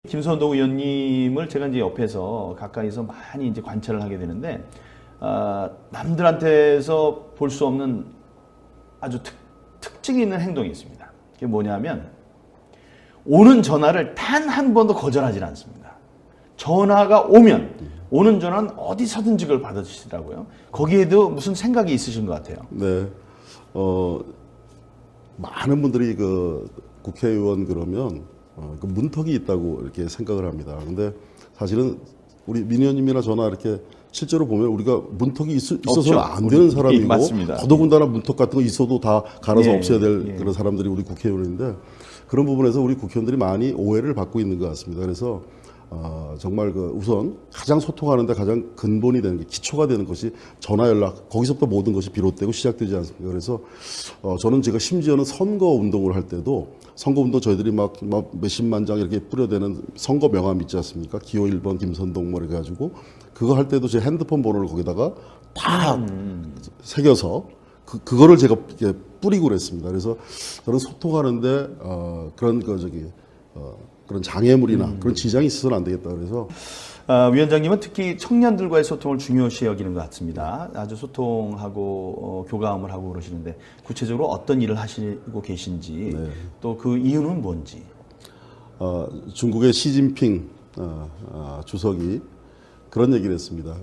김선동 의원님을 제가 이제 옆에서 가까이서 많이 이제 관찰을 하게 되는데, 남들한테서 볼 수 없는 아주 특징이 있는 행동이 있습니다. 그게 뭐냐면, 오는 전화를 단 한 번도 거절하지 않습니다. 전화가 오는 전화는 어디서든지 그걸 받아주시더라고요. 거기에도 무슨 생각이 있으신 것 같아요. 네. 많은 분들이 그 국회의원 그러면 그 문턱이 있다고 이렇게 생각을 합니다. 근데 사실은 우리 민 의원님이나 저나 이렇게 실제로 보면 우리가 문턱이 있어서는 안 되는 사람이고, 맞습니다. 더더군다나 문턱 같은 거 있어도 다 갈아서 예, 없애야 될 예. 그런 사람들이 우리 국회의원인데, 그런 부분에서 우리 국회의원들이 많이 오해를 받고 있는 것 같습니다. 그래서 정말 그 우선 가장 소통하는데 가장 근본이 되는 게, 기초가 되는 것이 전화 연락, 거기서부터 모든 것이 비롯되고 시작되지 않습니까? 그래서 저는 제가 심지어는 선거 운동을 할 때도, 선거 운동 저희들이 막 몇십만 장 이렇게 뿌려대는 선거 명함 있지 않습니까? 기호 1번 김선동 뭐 이렇게 가지고 그거 할 때도 제 핸드폰 번호를 거기다가 다 새겨서 그거를 제가 이렇게 뿌리고 그랬습니다. 그래서 저는 소통하는데 그런 장애물이나 그런 지장이 있어서는 안 되겠다. 그래서 위원장님은 특히 청년들과의 소통을 중요시 여기는 것 같습니다. 아주 소통하고 교감을 하고 그러시는데, 구체적으로 어떤 일을 하시고 계신지, 네. 또 그 이유는 뭔지. 중국의 시진핑 주석이 그런 얘기를 했습니다.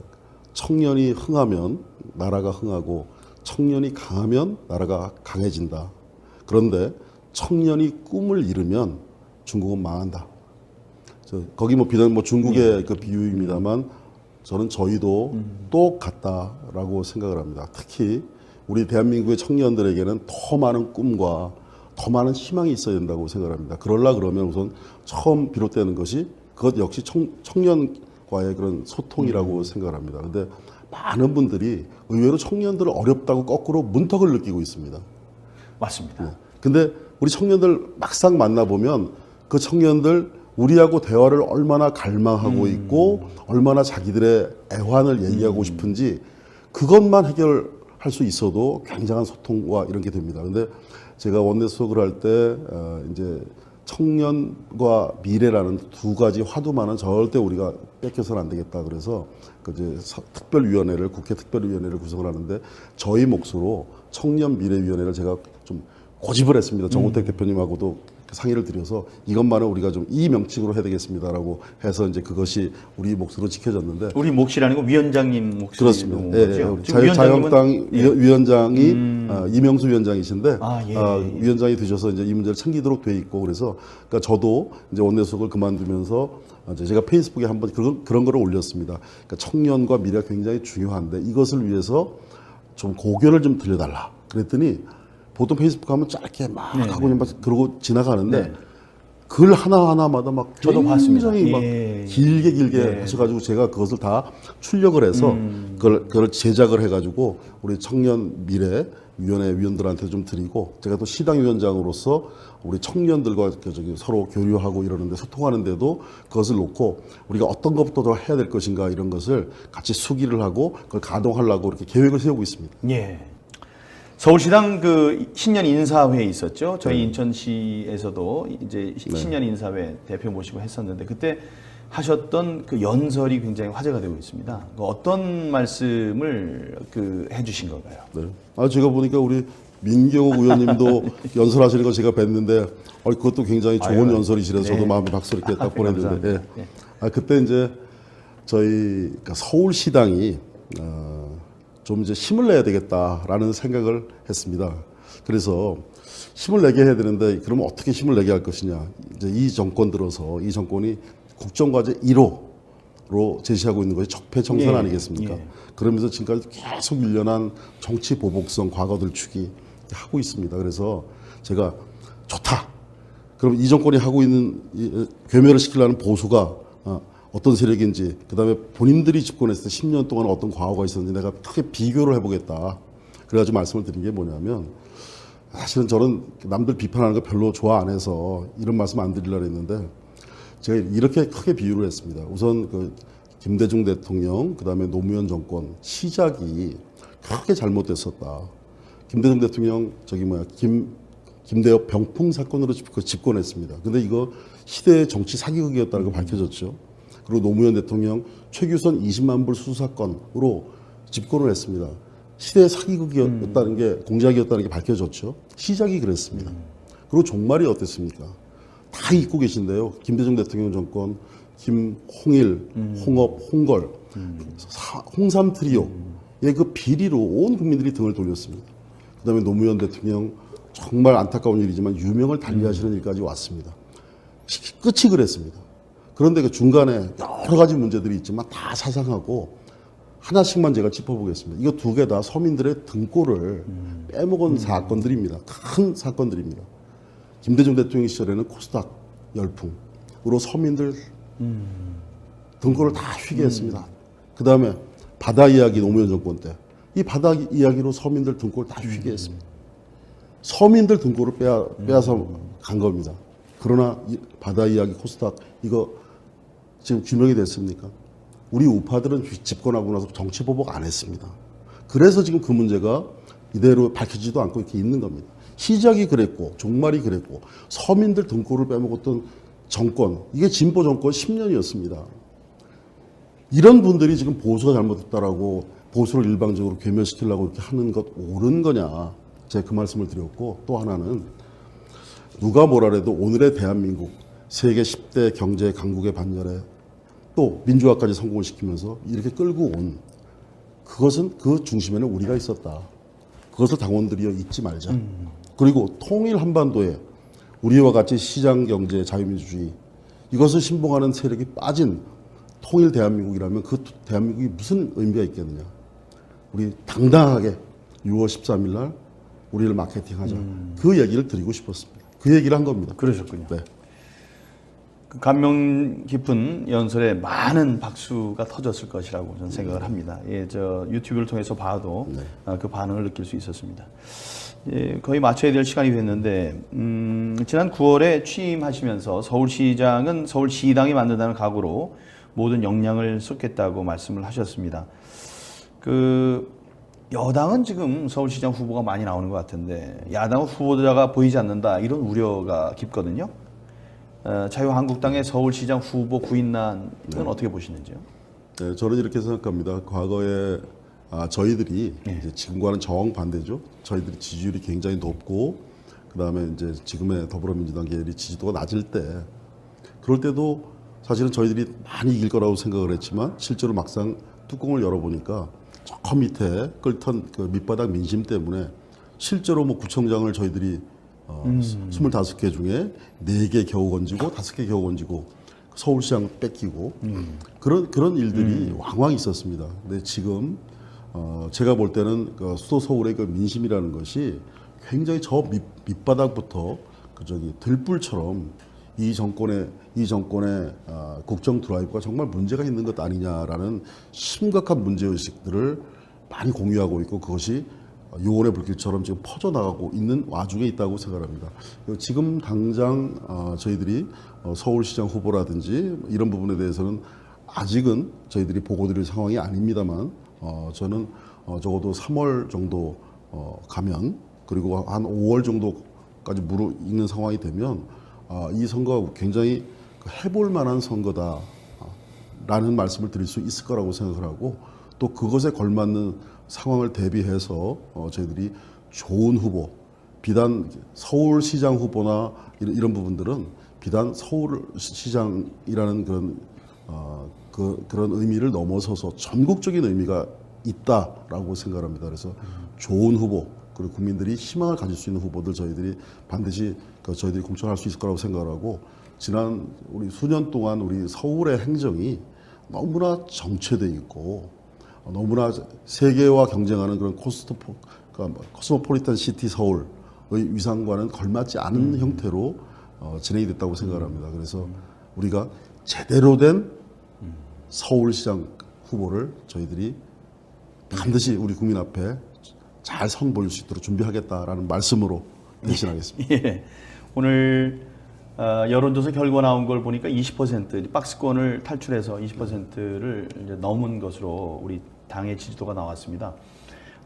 청년이 흥하면 나라가 흥하고, 청년이 강하면 나라가 강해진다. 그런데 청년이 꿈을 이루면 중국은 망한다. 거기 비단 중국의 그 비유입니다만, 저는 저희도 똑같다라고 생각을 합니다. 특히 우리 대한민국의 청년들에게는 더 많은 꿈과 더 많은 희망이 있어야 된다고 생각을 합니다. 그러면 우선 처음 비롯되는 것이 그것 역시 청년과의 그런 소통이라고 생각을 합니다. 근데 많은 분들이 의외로 청년들을 어렵다고 거꾸로 문턱을 느끼고 있습니다. 맞습니다. 근데 우리 청년들 막상 만나보면 그 청년들 우리하고 대화를 얼마나 갈망하고 있고, 얼마나 자기들의 애환을 얘기하고 싶은지, 그것만 해결할 수 있어도 굉장한 소통과 이런 게 됩니다. 근데 제가 원내 수석을 할 때 이제 청년과 미래라는 두 가지 화두만은 절대 우리가 뺏겨서는 안 되겠다. 그래서 이제 특별위원회를, 국회 특별위원회를 구성을 하는데, 저희 몫으로 청년미래위원회를 제가 좀 고집을 했습니다. 정우택 대표님하고도 상의를 드려서 이것만은 우리가 좀 이 명칭으로 해야 되겠습니다라고 해서 이제 그것이 우리 몫으로 지켜졌는데. 우리 몫이라는 건 위원장님 몫이 그렇습니다. 거죠? 자유한국당 위원장이 이명수 위원장이신데, 예. 위원장이 되셔서 이제 이 문제를 챙기도록 돼 있고, 그래서 그러니까 저도 이제 원내수석을 그만두면서 이제 제가 페이스북에 한번 그런 거를 올렸습니다. 그러니까 청년과 미래가 굉장히 중요한데 이것을 위해서 좀 고견을 좀 들려달라. 그랬더니 보통 페이스북 하면 짧게 막 하고 그냥 막 그러고 지나가는데, 글 하나하나마다 막 저도 봤습니다. 굉장히 막 길게 하셔가지고 제가 그것을 다 출력을 해서 그걸 제작을 해가지고 우리 청년 미래 위원회 위원들한테 좀 드리고, 제가 또 시당 위원장으로서 우리 청년들과 서로 교류하고 이러는데, 소통하는데도 그것을 놓고 우리가 어떤 것부터 더 해야 될 것인가 이런 것을 같이 수기를 하고 그걸 가동하려고 이렇게 계획을 세우고 있습니다. 예. 서울시당 그 신년 인사회 있었죠. 저희 인천시에서도 이제 신년 인사회 대표 모시고 했었는데, 그때 하셨던 그 연설이 굉장히 화제가 되고 있습니다. 어떤 말씀을 해주신 건가요? 네. 제가 보니까 우리 민경욱 의원님도 연설하시는 거 제가 뵀는데, 그것도 굉장히 좋은 연설이시라서 저도 마음에 박수 이렇게 딱 보냈는데, 그때 이제 저희 그러니까 서울시당이 좀 이제 힘을 내야 되겠다라는 생각을 했습니다. 그래서 힘을 내게 해야 되는데, 그러면 어떻게 힘을 내게 할 것이냐. 이제 이 정권 들어서 이 정권이 국정과제 1호로 제시하고 있는 것이 적폐청산 아니겠습니까? 그러면서 지금까지 계속 밀려난 정치 보복성 과거 들추기 하고 있습니다. 그래서 제가 좋다. 그럼 이 정권이 하고 있는 괴멸을 시키려는 보수가 어떤 세력인지, 그다음에 본인들이 집권했을 때 10년 동안 어떤 과오가 있었는지 내가 크게 비교를 해보겠다. 그래가지고 말씀을 드린 게 뭐냐면, 사실은 저는 남들 비판하는 거 별로 좋아 안 해서 이런 말씀 안 드리려고 했는데, 제가 이렇게 크게 비유를 했습니다. 우선 김대중 대통령, 그다음에 노무현 정권 시작이 크게 잘못됐었다. 김대중 대통령 김대엽 병풍 사건으로 집권했습니다. 근데 이거 시대의 정치 사기극이었다는 거 밝혀졌죠. 그리고 노무현 대통령 최규선 20만 불 수사건으로 집권을 했습니다. 시대의 사기극이었다는 게 공작이었다는 게 밝혀졌죠. 시작이 그랬습니다. 그리고 종말이 어땠습니까? 다 잊고 계신데요. 김대중 대통령 정권, 김홍일, 홍업, 홍걸, 홍삼 트리오의 그 비리로 온 국민들이 등을 돌렸습니다. 그다음에 노무현 대통령 정말 안타까운 일이지만 유명을 달리하시는 일까지 왔습니다. 끝이 그랬습니다. 그런데 그 중간에 여러 가지 문제들이 있지만 다 사상하고 하나씩만 제가 짚어보겠습니다. 이거 두 개 다 서민들의 등골을 빼먹은 사건들입니다. 큰 사건들입니다. 김대중 대통령 시절에는 코스닥 열풍으로 서민들 등골을 다 휘게 했습니다. 그 다음에 바다 이야기 노무현 정권 때 이 바다 이야기로 서민들 등골을 다 휘게 했습니다. 서민들 등골을 빼앗아 간 겁니다. 그러나 이 바다 이야기 코스닥 이거 지금 규명이 됐습니까? 우리 우파들은 집권하고 나서 정치 보복 안 했습니다. 그래서 지금 그 문제가 이대로 밝혀지지도 않고 이렇게 있는 겁니다. 시작이 그랬고 종말이 그랬고 서민들 등골을 빼먹었던 정권, 이게 진보 정권 10년이었습니다. 이런 분들이 지금 보수가 잘못했다라고 보수를 일방적으로 괴멸시키려고 이렇게 하는 것 옳은 거냐, 제가 그 말씀을 드렸고, 또 하나는 누가 뭐라래도 오늘의 대한민국 세계 10대 경제 강국의 반열에 또 민주화까지 성공을 시키면서 이렇게 끌고 온 그것은 그 중심에는 우리가 있었다. 그것을 당원들이여 잊지 말자. 그리고 통일 한반도에 우리와 같이 시장 경제 자유민주주의 이것을 신봉하는 세력이 빠진 통일 대한민국이라면 그 대한민국이 무슨 의미가 있겠느냐. 우리 당당하게 6월 13일 날 우리를 마케팅하자. 그 얘기를 드리고 싶었습니다. 그 얘기를 한 겁니다. 그러셨군요. 네. 그 감명 깊은 연설에 많은 박수가 터졌을 것이라고 저는 생각을 합니다. 예, 저 유튜브를 통해서 봐도 그 반응을 느낄 수 있었습니다. 예, 거의 마쳐야 될 시간이 됐는데 지난 9월에 취임하시면서 서울시장은 서울시당이 만든다는 각오로 모든 역량을 쏟겠다고 말씀을 하셨습니다. 그 여당은 지금 서울시장 후보가 많이 나오는 것 같은데 야당은 후보자가 보이지 않는다 이런 우려가 깊거든요. 자유한국당의 서울시장 후보 구인난은 어떻게 보시는지요? 네, 저는 이렇게 생각합니다. 과거에 저희들이 이제 지금과는 정반대죠. 저희들이 지지율이 굉장히 높고 그다음에 이제 지금의 더불어민주당 계열이 지지도가 낮을 때 그럴 때도 사실은 저희들이 많이 이길 거라고 생각을 했지만 실제로 막상 뚜껑을 열어보니까 저 밑에 끓던 그 밑바닥 민심 때문에 실제로 뭐 구청장을 저희들이 25개 중에 4개 겨우 건지고 5개 겨우 건지고 서울시장 뺏기고 그런 일들이 왕왕 있었습니다. 근데 지금 제가 볼 때는 그 수도 서울의 그 민심이라는 것이 굉장히 저 밑바닥부터 그 저기 들불처럼 이 정권의 국정 드라이브가 정말 문제가 있는 것 아니냐라는 심각한 문제의식들을 많이 공유하고 있고 그것이 요원의 불길처럼 지금 퍼져나가고 있는 와중에 있다고 생각합니다. 지금 당장 저희들이 서울시장 후보라든지 이런 부분에 대해서는 아직은 저희들이 보고드릴 상황이 아닙니다만 저는 적어도 3월 정도 가면 그리고 한 5월 정도까지 무르익는 상황이 되면 이 선거가 굉장히 해볼 만한 선거다라는 말씀을 드릴 수 있을 거라고 생각을 하고 또 그것에 걸맞는 상황을 대비해서 저희들이 좋은 후보, 비단 서울시장 후보나 이런 부분들은 비단 서울시장이라는 그런 의미를 넘어서서 전국적인 의미가 있다라고 생각합니다. 그래서 좋은 후보 그리고 국민들이 희망을 가질 수 있는 후보들 저희들이 반드시 저희들이 공천할 수 있을 거라고 생각하고 지난 우리 수년 동안 우리 서울의 행정이 너무나 정체돼 있고 너무나 세계와 경쟁하는 그런 코스모폴리탄 시티 서울의 위상과는 걸맞지 않은 형태로 진행이 됐다고 생각을 합니다. 그래서 우리가 제대로 된 서울시장 후보를 저희들이 반드시 우리 국민 앞에 잘 선보일 수 있도록 준비하겠다라는 말씀으로 대신하겠습니다. 예. 오늘 여론조사 결과 나온 걸 보니까 20% 박스권을 탈출해서 20%를 이제 넘은 것으로 우리 당의 지지도가 나왔습니다.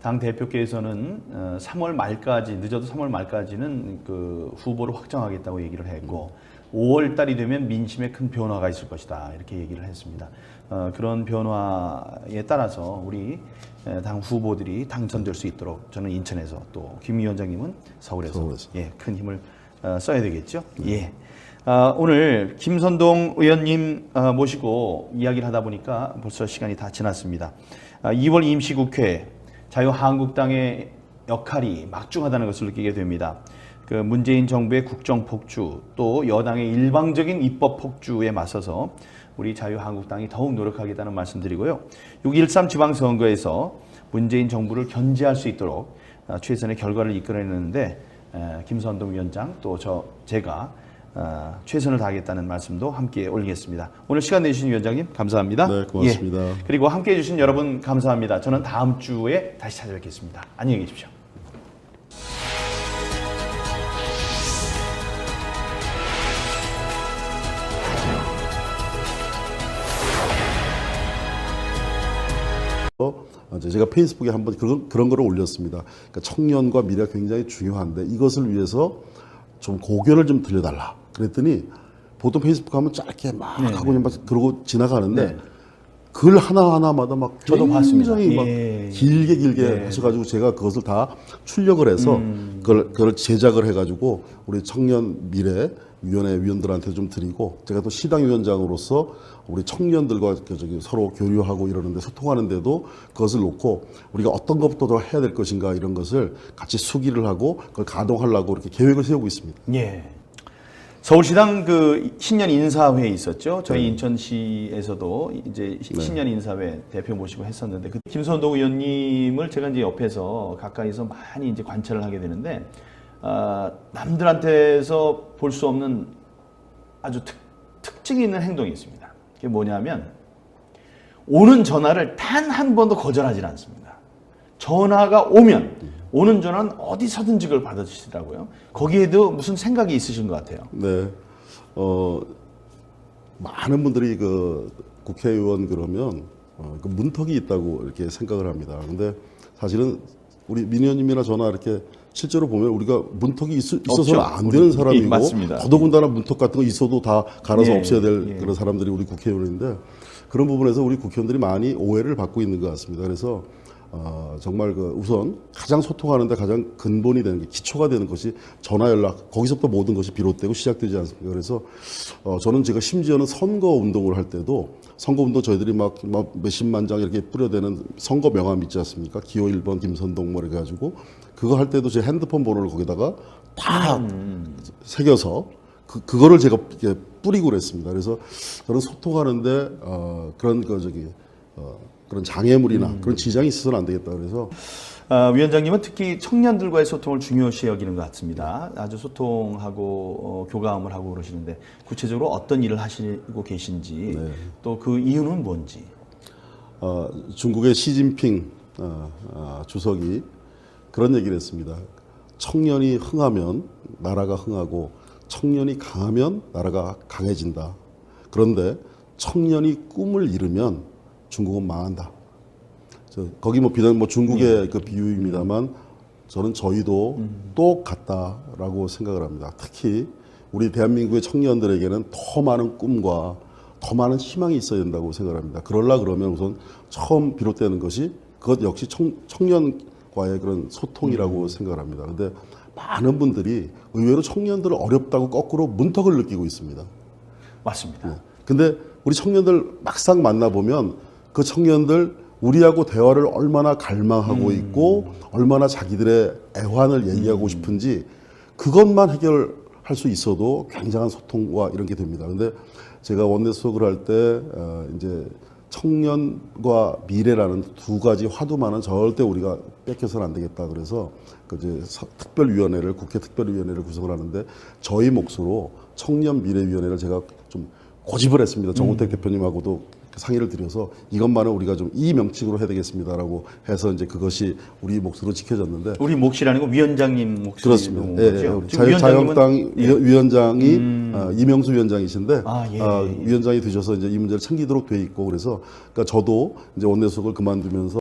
당 대표께서는 3월 말까지 늦어도 3월 말까지는 그 후보를 확정하겠다고 얘기를 했고 5월 달이 되면 민심에 큰 변화가 있을 것이다 이렇게 얘기를 했습니다. 그런 변화에 따라서 우리 당 후보들이 당선될 수 있도록 저는 인천에서 또 김 위원장님은 서울에서. 예, 큰 힘을 써야 되겠죠. 예. 오늘 김선동 의원님 모시고 이야기를 하다 보니까 벌써 시간이 다 지났습니다. 2월 임시국회 자유한국당의 역할이 막중하다는 것을 느끼게 됩니다. 그 문재인 정부의 국정 폭주 또 여당의 일방적인 입법 폭주에 맞서서 우리 자유한국당이 더욱 노력하겠다는 말씀드리고요. 6.13 지방선거에서 문재인 정부를 견제할 수 있도록 최선의 결과를 이끌어내는데 김선동 위원장 또 제가 최선을 다하겠다는 말씀도 함께 올리겠습니다. 오늘 시간 내주신 위원장님 감사합니다. 네, 고맙습니다. 예, 그리고 함께 해주신 여러분 감사합니다. 저는 다음 주에 다시 찾아뵙겠습니다. 안녕히 계십시오. 제가 페이스북에 한번 그런 거를 올렸습니다. 그러니까 청년과 미래가 굉장히 중요한데 이것을 위해서 좀 고견을 좀 들려달라. 그랬더니 보통 페이스북 하면 짧게 막 네, 하고 그냥 막 그러고 지나가는데 네. 글 하나하나마다 막 저도 봤습니다. 굉장히 막 예. 길게 예. 하셔가지고 제가 그것을 다 출력을 해서 그걸 제작을 해가지고 우리 청년 미래 위원회 위원들한테 좀 드리고 제가 또 시당 위원장으로서 우리 청년들과 서로 교류하고 이러는데 소통하는데도 그것을 놓고 우리가 어떤 것부터 더 해야 될 것인가 이런 것을 같이 수기를 하고 그걸 가동하려고 이렇게 계획을 세우고 있습니다. 예. 서울시당 그 신년 인사회 있었죠. 저희 인천시에서도 이제 신년 인사회 대표 모시고 했었는데 그 김선동 의원님을 제가 이제 옆에서 가까이서 많이 이제 관찰을 하게 되는데 남들한테서 볼 수 없는 아주 특징이 있는 행동이 있습니다. 그게 뭐냐면 오는 전화를 단 한 번도 거절하지 않습니다. 전화가 오는 전화는 어디서든지 그걸 받아주시더라고요. 거기에도 무슨 생각이 있으신 것 같아요. 네, 많은 분들이 그 국회의원 그러면 그 문턱이 있다고 이렇게 생각을 합니다. 근데 사실은 우리 민 의원님이나 저나 이렇게 실제로 보면 우리가 문턱이 있어서는 안 되는 사람이고 맞습니다. 더더군다나 문턱 같은 거 있어도 다 갈아서 예, 없애야 될 예. 그런 사람들이 우리 국회의원인데 그런 부분에서 우리 국회의원들이 많이 오해를 받고 있는 것 같습니다. 그래서 정말 그 우선 가장 소통하는데 가장 근본이 되는 게 기초가 되는 것이 전화 연락 거기서부터 모든 것이 비롯되고 시작되지 않습니까? 그래서 저는 제가 심지어는 선거 운동을 할 때도 선거 운동 저희들이 막 몇십만 장 이렇게 뿌려대는 선거 명함 있지 않습니까? 기호 1번 김선동 뭐 이렇게 가지고 그거 할 때도 제 핸드폰 번호를 거기다가 다 새겨서 그거를 제가 이렇게 뿌리고 그랬습니다. 그래서 저는 소통하는데 그런 장애물이나 그런 지장이 있어서는 안 되겠다. 그래서 위원장님은 특히 청년들과의 소통을 중요시 여기는 것 같습니다. 아주 소통하고 교감을 하고 그러시는데 구체적으로 어떤 일을 하시고 계신지 또 그 이유는 뭔지. 중국의 시진핑 주석이 그런 얘기를 했습니다. 청년이 흥하면 나라가 흥하고 청년이 강하면 나라가 강해진다. 그런데 청년이 꿈을 이루면 중국은 망한다. 거기 비단 중국의 그 비유입니다만 저는 저희도 똑같다라고 생각을 합니다. 특히 우리 대한민국의 청년들에게는 더 많은 꿈과 더 많은 희망이 있어야 된다고 생각을 합니다. 그러면 우선 처음 비롯되는 것이 그것 역시 청년과의 그런 소통이라고 생각을 합니다. 근데 많은 분들이 의외로 청년들을 어렵다고 거꾸로 문턱을 느끼고 있습니다. 맞습니다. 근데 우리 청년들 막상 만나보면 그 청년들 우리하고 대화를 얼마나 갈망하고 있고 얼마나 자기들의 애환을 얘기하고 싶은지 그것만 해결할 수 있어도 굉장한 소통과 이런 게 됩니다. 근데 제가 원내 수석을 할 때 이제 청년과 미래라는 두 가지 화두만은 절대 우리가 뺏겨서는 안 되겠다. 그래서 이제 특별위원회를 국회 특별위원회를 구성을 하는데 저희 몫으로 청년미래위원회를 제가 좀 고집을 했습니다. 정우택 대표님하고도 상의를 드려서 이것만은 우리가 좀 이 명칭으로 해야 되겠습니다라고 해서 이제 그것이 우리 몫으로 지켜졌는데 우리 몫이라는 건 위원장님 몫이 그렇습니다. 거죠? 자유한국당 위원장이 이명수 위원장이신데 예. 위원장이 되셔서 이제 이 문제를 챙기도록 돼 있고 그래서 그러니까 저도 이제 원내수석을 그만두면서